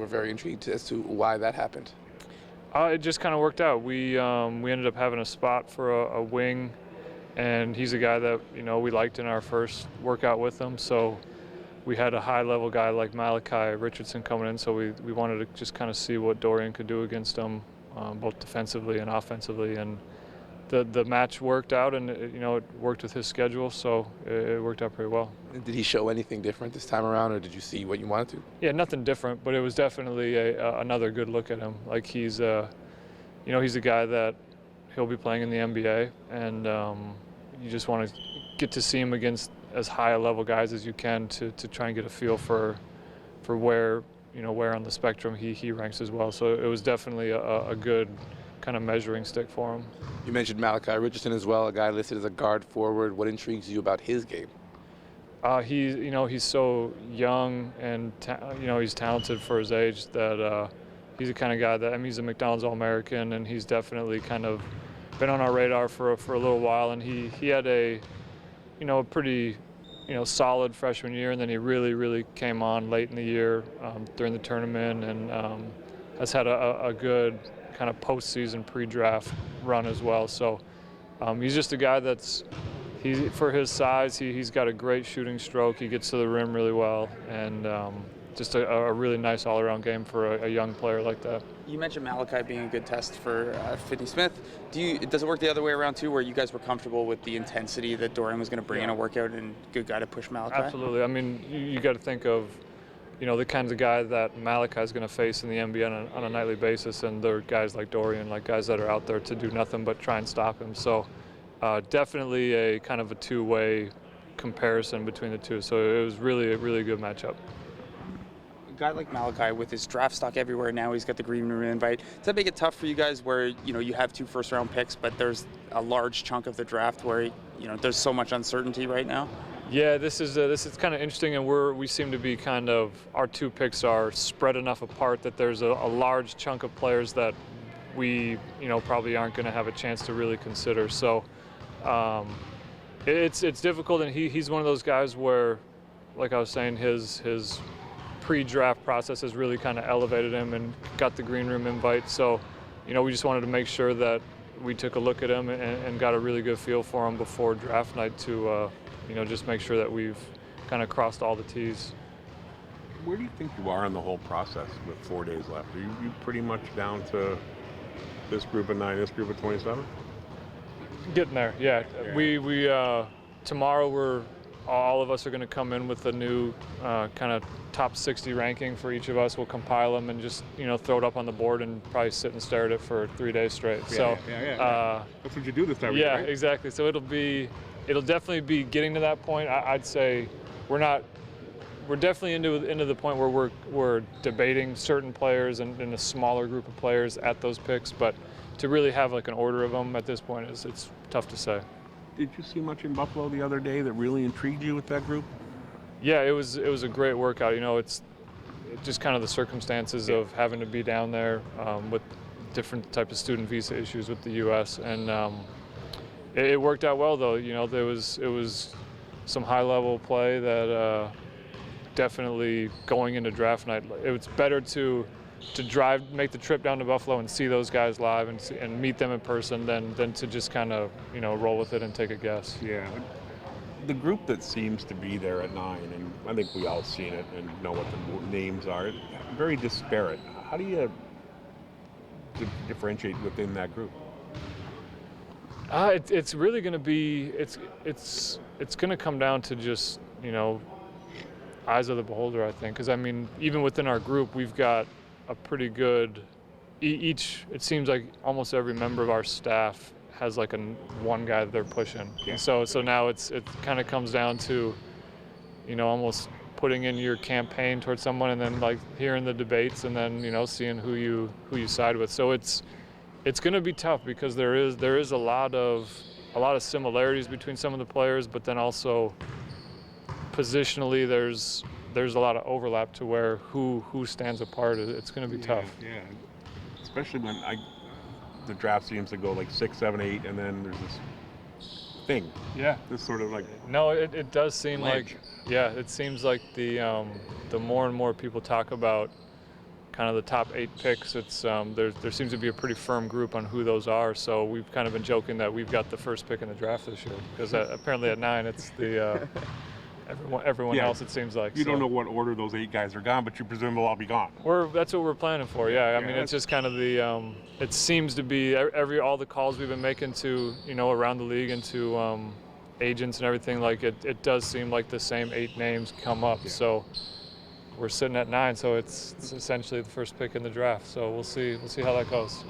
We're very intrigued as to why that happened. It just kind of worked out. We ended up having a spot for a wing, and he's a guy that we liked in our first workout with him. So we had a high-level guy like Malachi Richardson coming in, so we wanted to just kind of see what Dorian could do against him, both defensively and offensively. And the match worked out, and it worked with his schedule, so it worked out pretty well. Did he show anything different this time around, or did you see what you wanted to? Yeah, nothing different, but it was definitely another good look at him. Like he's a guy that he'll be playing in the NBA, and you just want to get to see him against as high a level guys as you can to try and get a feel for where on the spectrum he ranks as well. So it was definitely a good kind of measuring stick for him. You mentioned Malachi Richardson as well, a guy listed as a guard forward. What intrigues you about his game? He's so young and he's talented for his age that he's the kind of guy that, he's a McDonald's All-American, and he's definitely kind of been on our radar for a little while. And he had a pretty solid freshman year, and then he really came on late in the year during the tournament, and has had a good kind of postseason pre-draft run as well. So he's just a guy for his size, he's got a great shooting stroke. He gets to the rim really well, and just a really nice all-around game for a young player like that. You mentioned Malachi being a good test for Finney-Smith. Does it work the other way around too, where you guys were comfortable with the intensity that Dorian was going to bring in a workout, and good guy to push Malachi? Absolutely. You got to think of the kinds of guys that Malachi is going to face in the NBA on a nightly basis, and there are guys like Dorian, like guys that are out there to do nothing but try and stop him. So definitely a kind of a two-way comparison between the two. So it was really a really good matchup. A guy like Malachi, with his draft stock everywhere now, he's got the green room invite. Does that make it tough for you guys, where you have 2 first-round picks, but there's a large chunk of the draft where there's so much uncertainty right now? Yeah, this is kind of interesting, and we seem to be our 2 picks are spread enough apart that there's a large chunk of players that we probably aren't going to have a chance to really consider. So it's difficult, and he's one of those guys where, like I was saying, his pre-draft process has really kind of elevated him and got the green room invite. So we just wanted to make sure that we took a look at him and got a really good feel for him before draft night to just make sure that we've kind of crossed all the T's. Where do you think you are in the whole process with 4 days left? Are you pretty much down to this group of 9, this group of 27? Getting there, yeah. We tomorrow all of us are going to come in with a new kind of top 60 ranking for each of us. We'll compile them and just throw it up on the board and probably sit and stare at it for 3 days straight. Yeah. That's what you do this time of year, right? Exactly. So it'll definitely be getting to that point. I'd say we're definitely into the point where we're debating certain players and in a smaller group of players at those picks, but to really have like an order of them at this point it's tough to say. Did you see much in Buffalo the other day that really intrigued you with that group? Yeah, it was a great workout. It's just kind of the circumstances of having to be down there with different type of student visa issues with the U.S. and it worked out well though. It was some high level play that definitely going into draft night. It was better to make the trip down to Buffalo and see those guys live and meet them in person than to just kind of roll with it and take a guess. Yeah. The group that seems to be there at 9, and I think we all seen it and know what the names are, very disparate. How do you differentiate within that group? It's really going to be it's going to come down to just eyes of the beholder, I think, because even within our group we've got a pretty good each. It seems like almost every member of our staff has like one guy that they're pushing. Yeah. And so now it kind of comes down to almost putting in your campaign towards someone and then like hearing the debates and then seeing who you side with. So it's going to be tough because there is a lot of similarities between some of the players, but then also positionally there's a lot of overlap to where who stands apart. It's going to be tough. Yeah, especially when the draft seems to go like 6, 7, 8, and then there's this thing. Yeah. This sort of like. No, it does seem ledge. it seems like the more and more people talk about kind of the top 8 picks, it's there seems to be a pretty firm group on who those are. So we've kind of been joking that we've got the first pick in the draft this year, because apparently at 9 it's the everyone Yeah. else, it seems like. You So don't know what order those 8 guys are gone, but you presume they'll all be gone. that's what we're planning for. Yeah, I mean, Yeah. it's just kind of the it seems to be all the calls we've been making to, around the league and to agents and everything, like it does seem like the same 8 names come up. Yeah. So we're sitting at 9, so it's essentially the first pick in the draft. So we'll see how that goes.